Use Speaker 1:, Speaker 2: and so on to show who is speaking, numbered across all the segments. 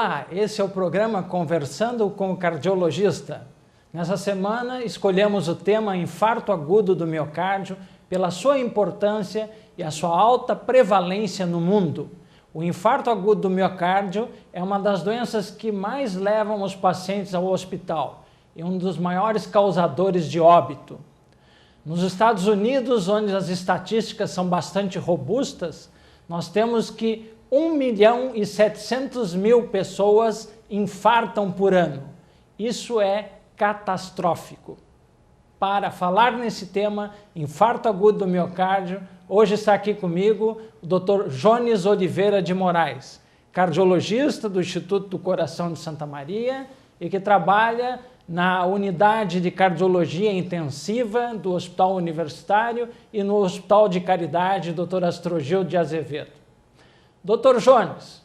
Speaker 1: Olá, esse é o programa Conversando com o Cardiologista. Nessa semana escolhemos o tema infarto agudo do miocárdio pela sua importância e a sua alta prevalência no mundo. O infarto agudo do miocárdio é uma das doenças que mais levam os pacientes ao hospital e um dos maiores causadores de óbito. Nos Estados Unidos, onde as estatísticas são bastante robustas, nós temos que 1.700.000 pessoas infartam por ano. Isso é catastrófico. Para falar nesse tema, infarto agudo do miocárdio, hoje está aqui comigo o Dr. Jones Oliveira de Moraes, cardiologista do Instituto do Coração de Santa Maria e que trabalha na unidade de cardiologia intensiva do Hospital Universitário e no Hospital de Caridade Dr. Astrogildo de Azevedo. Dr. Jones,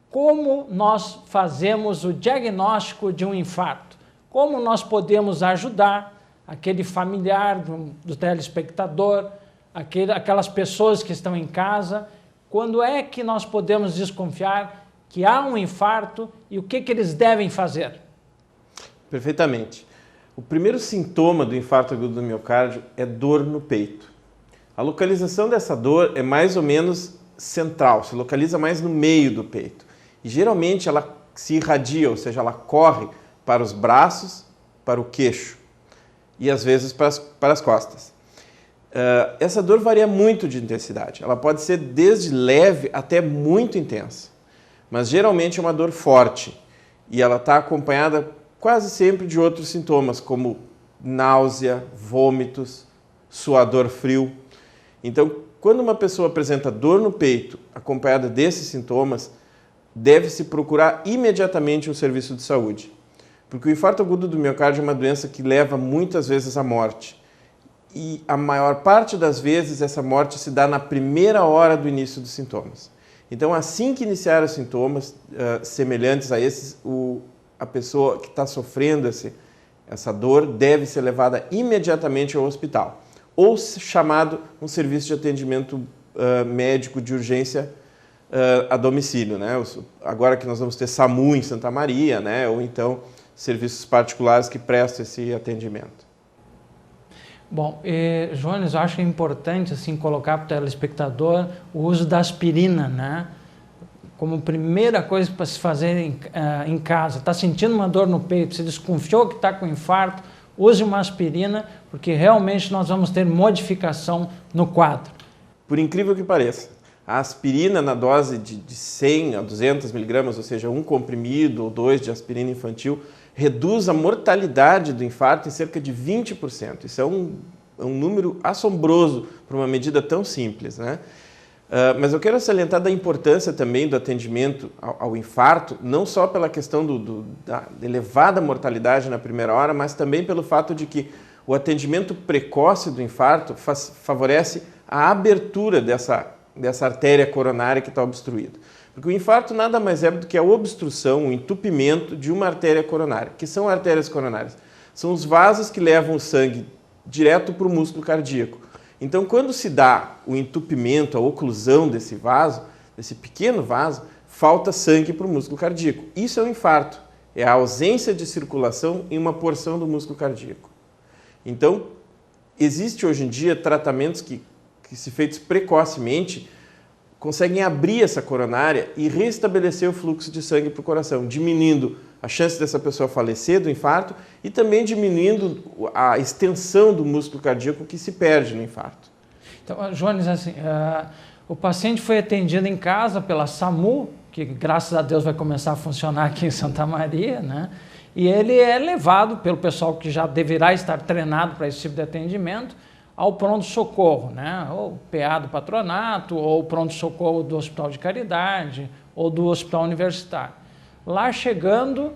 Speaker 1: como nós fazemos o diagnóstico de um infarto? Como nós podemos ajudar aquele familiar do telespectador, aquelas pessoas que estão em casa? Quando é que nós podemos desconfiar que há um infarto e o que eles devem fazer?
Speaker 2: Perfeitamente. O primeiro sintoma do infarto agudo do miocárdio é dor no peito. A localização dessa dor é mais ou menos central, se localiza mais no meio do peito. E geralmente ela se irradia, ou seja, ela corre para os braços, para o queixo e às vezes para as costas. Essa dor varia muito de intensidade. Ela pode ser desde leve até muito intensa, mas geralmente é uma dor forte e ela está acompanhada quase sempre de outros sintomas, como náusea, vômitos, suador frio. Então, quando uma pessoa apresenta dor no peito, acompanhada desses sintomas, deve-se procurar imediatamente um serviço de saúde. Porque o infarto agudo do miocárdio é uma doença que leva muitas vezes à morte. E a maior parte das vezes essa morte se dá na primeira hora do início dos sintomas. Então, assim que iniciar os sintomas semelhantes a esses, a pessoa que está sofrendo essa dor deve ser levada imediatamente ao hospital ou chamado um serviço de atendimento médico de urgência a domicílio, né? Agora que nós vamos ter SAMU em Santa Maria, né? Ou então serviços particulares que prestam esse atendimento.
Speaker 1: Bom, Jones, eu acho que é importante assim, colocar para o telespectador o uso da aspirina, né? Como primeira coisa para se fazer em casa. Está sentindo uma dor no peito, se desconfiou que está com infarto, use uma aspirina, porque realmente nós vamos ter modificação no quadro.
Speaker 2: Por incrível que pareça, a aspirina na dose de 100 a 200 miligramas, ou seja, um comprimido ou dois de aspirina infantil, reduz a mortalidade do infarto em cerca de 20%. Isso é um número assombroso para uma medida tão simples, né? Mas eu quero salientar da importância também do atendimento ao infarto, não só pela questão da elevada mortalidade na primeira hora, mas também pelo fato de que o atendimento precoce do infarto favorece a abertura dessa artéria coronária que está obstruída. Porque o infarto nada mais é do que a obstrução, o entupimento de uma artéria coronária. Que são artérias coronárias? São os vasos que levam o sangue direto para o músculo cardíaco. Então, quando se dá o entupimento, a oclusão desse vaso, desse pequeno vaso, falta sangue para o músculo cardíaco. Isso é um infarto, é a ausência de circulação em uma porção do músculo cardíaco. Então, existe hoje em dia tratamentos que se feitos precocemente, conseguem abrir essa coronária e restabelecer o fluxo de sangue para o coração, diminuindo a chance dessa pessoa falecer do infarto e também diminuindo a extensão do músculo cardíaco que se perde no infarto.
Speaker 1: Então, Jones, assim, o paciente foi atendido em casa pela SAMU, que graças a Deus vai começar a funcionar aqui em Santa Maria, né? E ele é levado pelo pessoal que já deverá estar treinado para esse tipo de atendimento ao pronto-socorro, né? Ou PA do patronato, ou pronto-socorro do Hospital de Caridade, ou do Hospital Universitário. Lá chegando,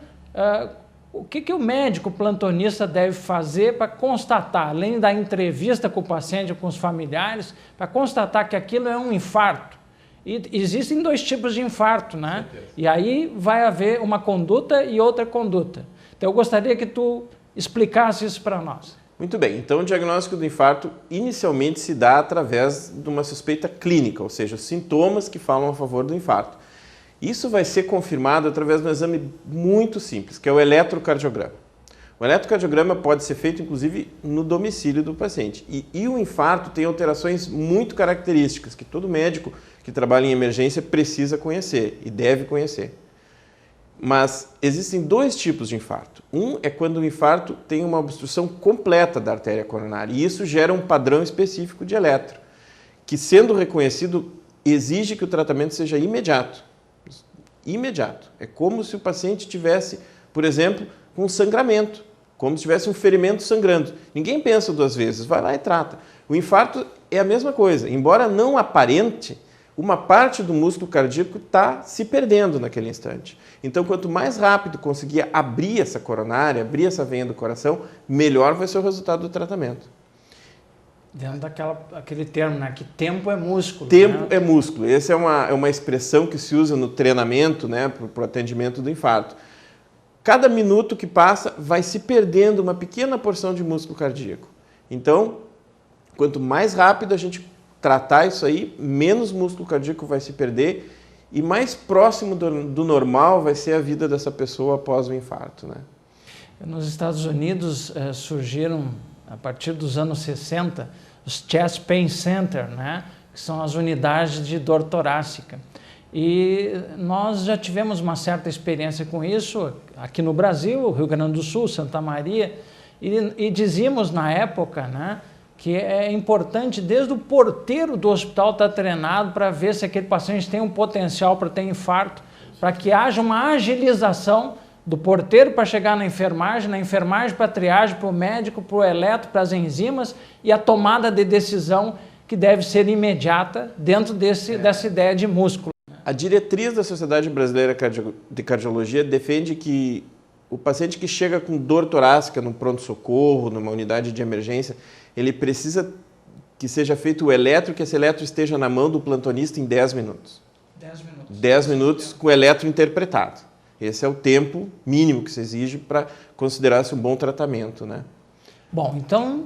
Speaker 1: o que o médico plantonista deve fazer para constatar, além da entrevista com o paciente ou com os familiares, para constatar que aquilo é um infarto? E existem dois tipos de infarto, né? E aí vai haver uma conduta e outra conduta. Então eu gostaria que tu explicasse isso para nós.
Speaker 2: Muito bem, então o diagnóstico do infarto inicialmente se dá através de uma suspeita clínica, ou seja, os sintomas que falam a favor do infarto. Isso vai ser confirmado através de um exame muito simples, que é o eletrocardiograma. O eletrocardiograma pode ser feito, inclusive, no domicílio do paciente. E o infarto tem alterações muito características, que todo médico que trabalha em emergência precisa conhecer e deve conhecer. Mas existem dois tipos de infarto. Um é quando o infarto tem uma obstrução completa da artéria coronária, e isso gera um padrão específico de eletro, que, sendo reconhecido, exige que o tratamento seja imediato. Imediato. É como se o paciente tivesse, por exemplo, um sangramento, como se tivesse um ferimento sangrando. Ninguém pensa duas vezes, vai lá e trata. O infarto é a mesma coisa. Embora não aparente, uma parte do músculo cardíaco está se perdendo naquele instante. Então, quanto mais rápido conseguir abrir essa coronária, abrir essa veia do coração, melhor vai ser o resultado do tratamento.
Speaker 1: Dentro daquele termo, né? Que tempo é músculo.
Speaker 2: Tempo,
Speaker 1: né?
Speaker 2: é músculo. Essa é uma expressão que se usa no treinamento, né, para o atendimento do infarto. Cada minuto que passa vai se perdendo uma pequena porção de músculo cardíaco. Então, quanto mais rápido a gente tratar isso aí, menos músculo cardíaco vai se perder e mais próximo do normal vai ser a vida dessa pessoa após o infarto, né?
Speaker 1: Nos Estados Unidos surgiram, a partir dos anos 60, os Chest Pain Center, né? Que são as unidades de dor torácica. E nós já tivemos uma certa experiência com isso aqui no Brasil, Rio Grande do Sul, Santa Maria, e dizíamos na época, né, que é importante desde o porteiro do hospital estar treinado para ver se aquele paciente tem um potencial para ter infarto, para que haja uma agilização do porteiro para chegar na enfermagem para a triagem, para o médico, para o eletro, para as enzimas e a tomada de decisão que deve ser imediata dentro dessa ideia de músculo.
Speaker 2: A diretriz da Sociedade Brasileira de Cardiologia defende que o paciente que chega com dor torácica no pronto-socorro, numa unidade de emergência, ele precisa que seja feito o eletro, que esse eletro esteja na mão do plantonista em 10 minutos.
Speaker 1: 10 minutos.
Speaker 2: 10 minutos com o eletro interpretado. Esse é o tempo mínimo que se exige para considerar-se um bom tratamento, né?
Speaker 1: Bom, então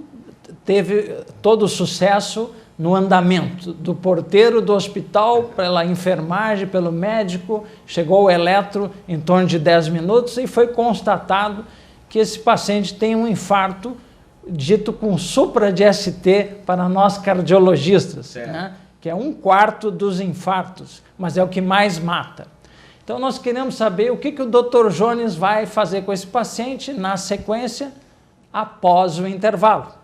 Speaker 1: teve todo o sucesso no andamento do porteiro do hospital, pela enfermagem, pelo médico, chegou o eletro em torno de 10 minutos e foi constatado que esse paciente tem um infarto dito com supra de ST para nós cardiologistas, né? Que é 1/4 dos infartos, mas é o que mais mata. Então nós queremos saber o que o Dr. Jones vai fazer com esse paciente na sequência após o intervalo.